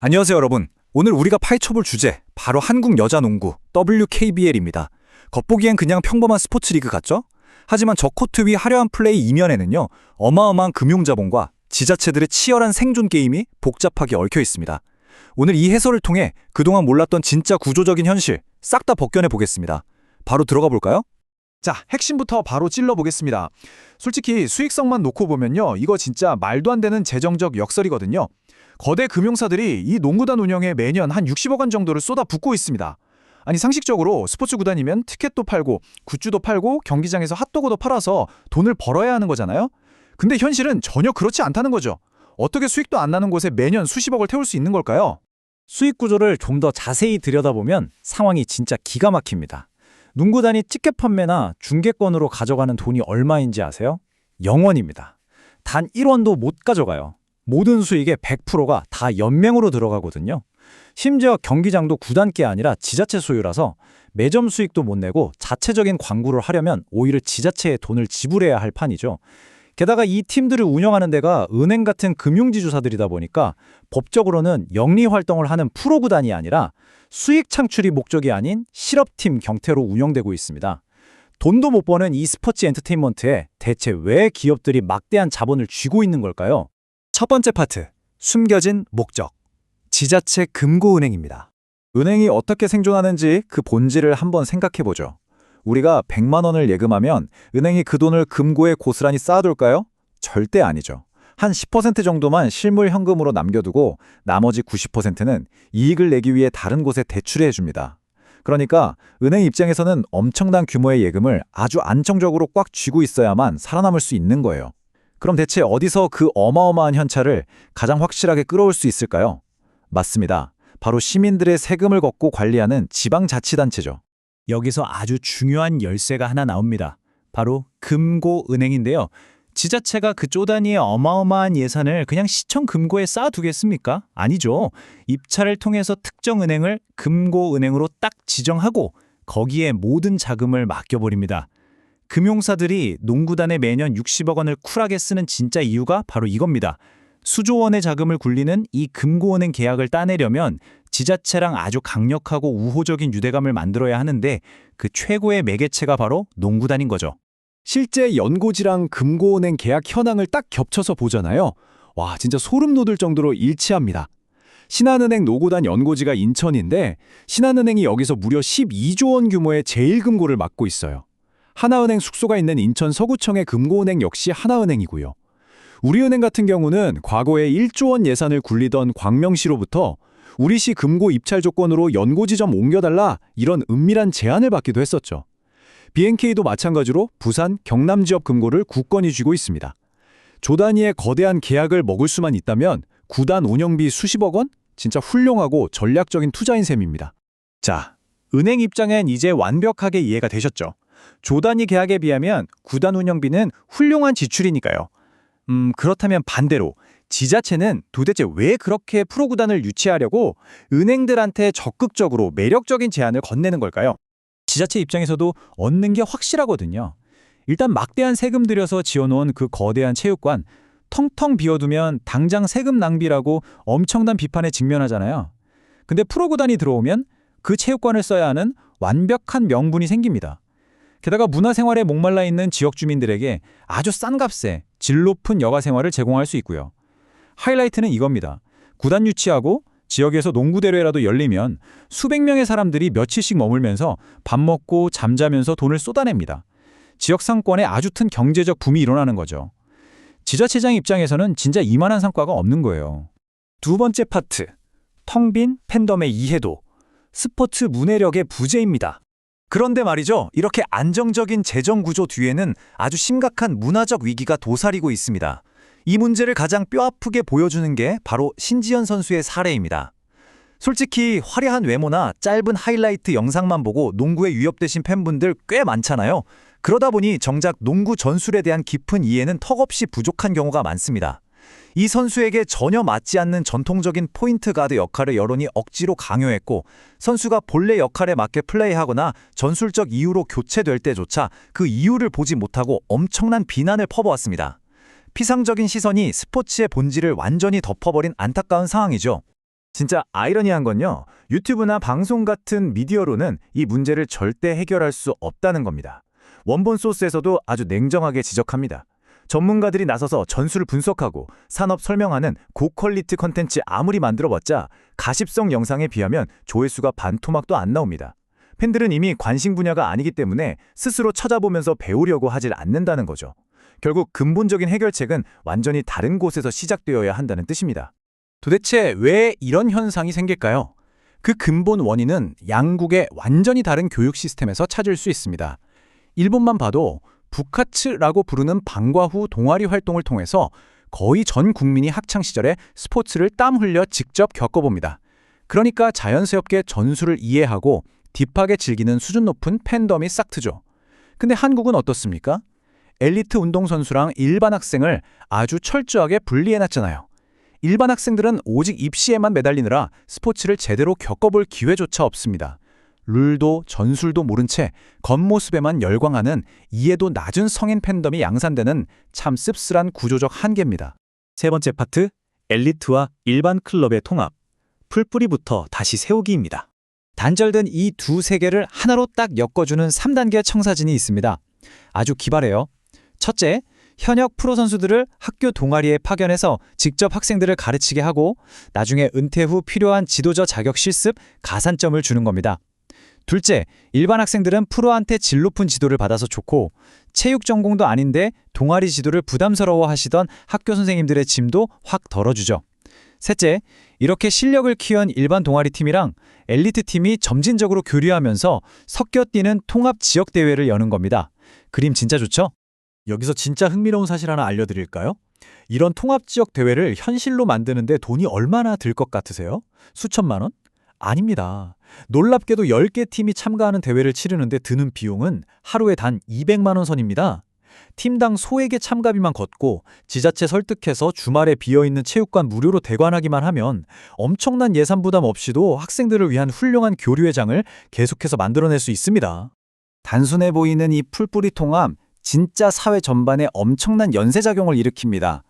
안녕하세요, 여러분. 오늘 우리가 파헤쳐볼 주제, 바로 한국 여자농구 WKBL입니다. 겉보기엔 그냥 평범한 스포츠 리그 같죠? 하지만 저 코트 위 화려한 플레이 이면에는요, 어마어마한 금융자본과 지자체들의 치열한 생존 게임이 복잡하게 얽혀 있습니다. 오늘 이 해설을 통해 그동안 몰랐던 진짜 구조적인 현실, 싹 다 벗겨내 보겠습니다. 바로 들어가 볼까요? 자, 핵심부터 바로 찔러보겠습니다. 솔직히 수익성만 놓고 보면요, 이거 진짜 말도 안 되는 재정적 역설이거든요. 거대 금융사들이 이 농구단 운영에 매년 한 60억 원 정도를 쏟아붓고 있습니다. 아니, 상식적으로 스포츠 구단이면 티켓도 팔고 굿즈도 팔고 경기장에서 핫도그도 팔아서 돈을 벌어야 하는 거잖아요. 근데 현실은 전혀 그렇지 않다는 거죠. 어떻게 수익도 안 나는 곳에 매년 수십억을 태울 수 있는 걸까요? 수익 구조를 좀 더 자세히 들여다보면 상황이 진짜 기가 막힙니다. 농구단이 티켓 판매나 중계권으로 가져가는 돈이 얼마인지 아세요? 0원입니다. 단 1원도 못 가져가요. 모든 수익의 100%가 다 연맹으로 들어가거든요. 심지어 경기장도 구단께 아니라 지자체 소유라서 매점 수익도 못 내고 자체적인 광고를 하려면 오히려 지자체에 돈을 지불해야 할 판이죠. 게다가 이 팀들을 운영하는 데가 은행 같은 금융지주사들이다 보니까 법적으로는 영리 활동을 하는 프로구단이 아니라 수익 창출이 목적이 아닌 실업팀 형태로 운영되고 있습니다. 돈도 못 버는 이 스포츠 엔터테인먼트에 대체 왜 기업들이 막대한 자본을 쥐고 있는 걸까요? 첫 번째 파트, 숨겨진 목적. 지자체 금고은행입니다. 은행이 어떻게 생존하는지 그 본질을 한번 생각해보죠. 우리가 100만 원을 예금하면 은행이 그 돈을 금고에 고스란히 쌓아둘까요? 절대 아니죠. 한 10% 정도만 실물 현금으로 남겨두고 나머지 90%는 이익을 내기 위해 다른 곳에 대출해 줍니다. 그러니까 은행 입장에서는 엄청난 규모의 예금을 아주 안정적으로 꽉 쥐고 있어야만 살아남을 수 있는 거예요. 그럼 대체 어디서 그 어마어마한 현찰을 가장 확실하게 끌어올 수 있을까요? 맞습니다. 바로 시민들의 세금을 걷고 관리하는 지방자치단체죠. 여기서 아주 중요한 열쇠가 하나 나옵니다. 바로 금고은행인데요. 지자체가 그 쪼다니의 어마어마한 예산을 그냥 시청 금고에 쌓아두겠습니까? 아니죠. 입찰을 통해서 특정 은행을 금고은행으로 딱 지정하고 거기에 모든 자금을 맡겨버립니다. 금융사들이 농구단에 매년 60억 원을 쿨하게 쓰는 진짜 이유가 바로 이겁니다. 수조 원의 자금을 굴리는 이 금고은행 계약을 따내려면 지자체랑 아주 강력하고 우호적인 유대감을 만들어야 하는데 그 최고의 매개체가 바로 농구단인 거죠. 실제 연고지랑 금고은행 계약 현황을 딱 겹쳐서 보잖아요. 와, 진짜 소름 돋을 정도로 일치합니다. 신한은행 노구단 연고지가 인천인데 신한은행이 여기서 무려 12조 원 규모의 제1금고를 맡고 있어요. 하나은행 숙소가 있는 인천 서구청의 금고은행 역시 하나은행이고요. 우리은행 같은 경우는 과거에 1조 원 예산을 굴리던 광명시로부터 우리시 금고 입찰 조건으로 연고지 좀 옮겨달라 이런 은밀한 제안을 받기도 했었죠. BNK도 마찬가지로 부산, 경남 지역 금고를 굳건히 쥐고 있습니다. 조 단위의 거대한 계약을 먹을 수만 있다면 구단 운영비 수십억 원? 진짜 훌륭하고 전략적인 투자인 셈입니다. 자, 은행 입장엔 이제 완벽하게 이해가 되셨죠? 조 단위 계약에 비하면 구단 운영비는 훌륭한 지출이니까요. 그렇다면 반대로 지자체는 도대체 왜 그렇게 프로구단을 유치하려고 은행들한테 적극적으로 매력적인 제안을 건네는 걸까요? 지자체 입장에서도 얻는 게 확실하거든요. 일단 막대한 세금 들여서 지어놓은 그 거대한 체육관 텅텅 비워두면 당장 세금 낭비라고 엄청난 비판에 직면하잖아요. 근데 프로구단이 들어오면 그 체육관을 써야 하는 완벽한 명분이 생깁니다. 게다가 문화생활에 목말라 있는 지역 주민들에게 아주 싼 값에 질 높은 여가 생활을 제공할 수 있고요. 하이라이트는 이겁니다. 구단 유치하고 지역에서 농구대회라도 열리면 수백 명의 사람들이 며칠씩 머물면서 밥 먹고 잠자면서 돈을 쏟아냅니다. 지역 상권에 아주 큰 경제적 붐이 일어나는 거죠. 지자체장 입장에서는 진짜 이만한 성과가 없는 거예요. 두 번째 파트, 텅 빈 팬덤의 이해도. 스포츠 문해력의 부재입니다. 그런데 말이죠, 이렇게 안정적인 재정 구조 뒤에는 아주 심각한 문화적 위기가 도사리고 있습니다. 이 문제를 가장 뼈아프게 보여주는 게 바로 신지연 선수의 사례입니다. 솔직히 화려한 외모나 짧은 하이라이트 영상만 보고 농구에 위협되신 팬분들 꽤 많잖아요. 그러다 보니 정작 농구 전술에 대한 깊은 이해는 턱없이 부족한 경우가 많습니다. 이 선수에게 전혀 맞지 않는 전통적인 포인트 가드 역할을 여론이 억지로 강요했고 선수가 본래 역할에 맞게 플레이하거나 전술적 이유로 교체될 때조차 그 이유를 보지 못하고 엄청난 비난을 퍼부었습니다. 피상적인 시선이 스포츠의 본질을 완전히 덮어버린 안타까운 상황이죠. 진짜 아이러니한 건요. 유튜브나 방송 같은 미디어로는 이 문제를 절대 해결할 수 없다는 겁니다. 원본 소스에서도 아주 냉정하게 지적합니다. 전문가들이 나서서 전술을 분석하고 산업 설명하는 고퀄리티 컨텐츠 아무리 만들어봤자 가십성 영상에 비하면 조회수가 반토막도 안 나옵니다. 팬들은 이미 관심 분야가 아니기 때문에 스스로 찾아보면서 배우려고 하질 않는다는 거죠. 결국 근본적인 해결책은 완전히 다른 곳에서 시작되어야 한다는 뜻입니다. 도대체 왜 이런 현상이 생길까요? 그 근본 원인은 양국의 완전히 다른 교육 시스템에서 찾을 수 있습니다. 일본만 봐도 부카츠라고 부르는 방과 후 동아리 활동을 통해서 거의 전 국민이 학창 시절에 스포츠를 땀 흘려 직접 겪어봅니다. 그러니까 자연스럽게 전술을 이해하고 딥하게 즐기는 수준 높은 팬덤이 싹 트죠. 근데 한국은 어떻습니까? 엘리트 운동선수랑 일반 학생을 아주 철저하게 분리해놨잖아요. 일반 학생들은 오직 입시에만 매달리느라 스포츠를 제대로 겪어볼 기회조차 없습니다. 룰도 전술도 모른 채 겉모습에만 열광하는 이해도 낮은 성인 팬덤이 양산되는 참 씁쓸한 구조적 한계입니다. 세 번째 파트, 엘리트와 일반 클럽의 통합. 풀뿌리부터 다시 세우기입니다. 단절된 이 두 세계를 하나로 딱 엮어주는 3단계 청사진이 있습니다. 아주 기발해요. 첫째, 현역 프로 선수들을 학교 동아리에 파견해서 직접 학생들을 가르치게 하고 나중에 은퇴 후 필요한 지도자 자격 실습, 가산점을 주는 겁니다. 둘째, 일반 학생들은 프로한테 질 높은 지도를 받아서 좋고 체육 전공도 아닌데 동아리 지도를 부담스러워 하시던 학교 선생님들의 짐도 확 덜어주죠. 셋째, 이렇게 실력을 키운 일반 동아리 팀이랑 엘리트 팀이 점진적으로 교류하면서 섞여 뛰는 통합 지역 대회를 여는 겁니다. 그림 진짜 좋죠? 여기서 진짜 흥미로운 사실 하나 알려드릴까요? 이런 통합 지역 대회를 현실로 만드는데 돈이 얼마나 들 것 같으세요? 수천만 원? 아닙니다. 놀랍게도 10개 팀이 참가하는 대회를 치르는데 드는 비용은 하루에 단 200만 원 선입니다. 팀당 소액의 참가비만 걷고 지자체 설득해서 주말에 비어있는 체육관 무료로 대관하기만 하면 엄청난 예산 부담 없이도 학생들을 위한 훌륭한 교류회장을 계속해서 만들어낼 수 있습니다. 단순해 보이는 이 풀뿌리 통합, 진짜 사회 전반에 엄청난 연쇄작용을 일으킵니다.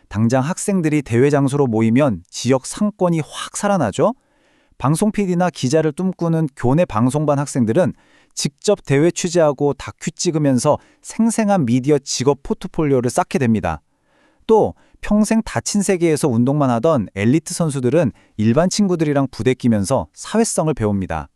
당장 학생들이 대회 장소로 모이면 지역 상권이 확 살아나죠? 방송 PD나 기자를 꿈꾸는 교내 방송반 학생들은 직접 대회 취재하고 다큐 찍으면서 생생한 미디어 직업 포트폴리오를 쌓게 됩니다. 또 평생 다친 세계에서 운동만 하던 엘리트 선수들은 일반 친구들이랑 부대 끼면서 사회성을 배웁니다.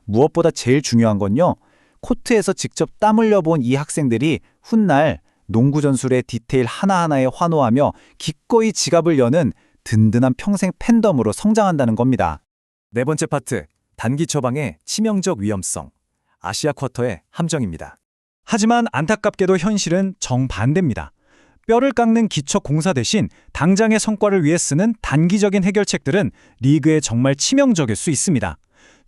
무엇보다 제일 중요한 건요. 코트에서 직접 땀 흘려본 이 학생들이 훗날 농구 전술의 디테일 하나하나에 환호하며 기꺼이 지갑을 여는 든든한 평생 팬덤으로 성장한다는 겁니다. 네 번째 파트, 단기 처방의 치명적 위험성. 아시아 쿼터의 함정입니다. 하지만 안타깝게도 현실은 정반대입니다. 뼈를 깎는 기초 공사 대신 당장의 성과를 위해 쓰는 단기적인 해결책들은 리그에 정말 치명적일 수 있습니다.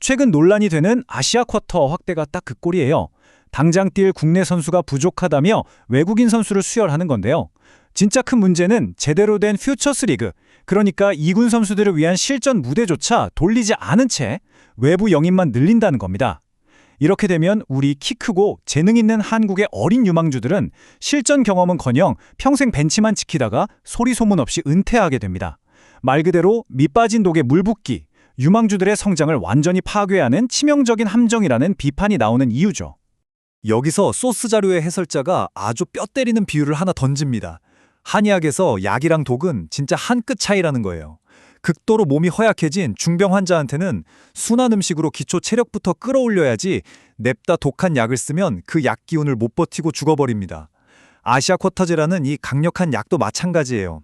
최근 논란이 되는 아시아 쿼터 확대가 딱 그 꼴이에요. 당장 뛸 국내 선수가 부족하다며 외국인 선수를 수혈하는 건데요. 진짜 큰 문제는 제대로 된 퓨처스 리그, 그러니까 2군 선수들을 위한 실전 무대조차 돌리지 않은 채 외부 영입만 늘린다는 겁니다. 이렇게 되면 우리 키 크고 재능 있는 한국의 어린 유망주들은 실전 경험은커녕 평생 벤치만 지키다가 소리 소문 없이 은퇴하게 됩니다. 말 그대로 밑빠진 독에 물 붓기, 유망주들의 성장을 완전히 파괴하는 치명적인 함정이라는 비판이 나오는 이유죠. 여기서 소스 자료의 해설자가 아주 뼈 때리는 비유를 하나 던집니다. 한의학에서 약이랑 독은 진짜 한 끗 차이라는 거예요. 극도로 몸이 허약해진 중병 환자한테는 순한 음식으로 기초 체력부터 끌어올려야지 냅다 독한 약을 쓰면 그 약 기운을 못 버티고 죽어버립니다. 아시아 쿼터제라는 이 강력한 약도 마찬가지예요.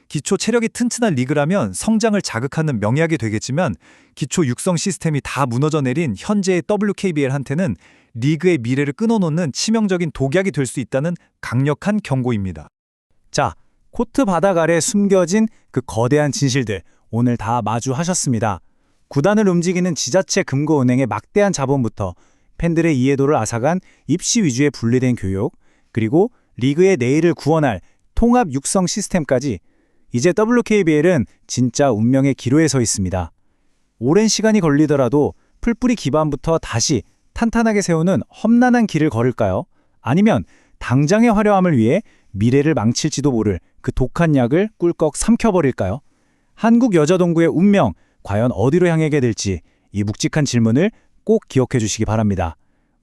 기초 체력이 튼튼한 리그라면 성장을 자극하는 명약이 되겠지만 기초 육성 시스템이 다 무너져 내린 현재의 WKBL한테는 리그의 미래를 끊어놓는 치명적인 독약이 될 수 있다는 강력한 경고입니다. 자, 코트 바닥 아래 숨겨진 그 거대한 진실들 오늘 다 마주하셨습니다. 구단을 움직이는 지자체 금고은행의 막대한 자본부터 팬들의 이해도를 앗아간 입시 위주의 분리된 교육, 그리고 리그의 내일을 구원할 통합 육성 시스템까지 이제 WKBL은 진짜 운명의 기로에 서 있습니다. 오랜 시간이 걸리더라도 풀뿌리 기반부터 다시 탄탄하게 세우는 험난한 길을 걸을까요? 아니면 당장의 화려함을 위해 미래를 망칠지도 모를 그 독한 약을 꿀꺽 삼켜버릴까요? 한국 여자동구의 운명 과연 어디로 향하게 될지 이 묵직한 질문을 꼭 기억해 주시기 바랍니다.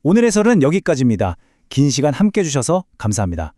오늘 해설은 여기까지입니다. 긴 시간 함께 해주셔서 감사합니다.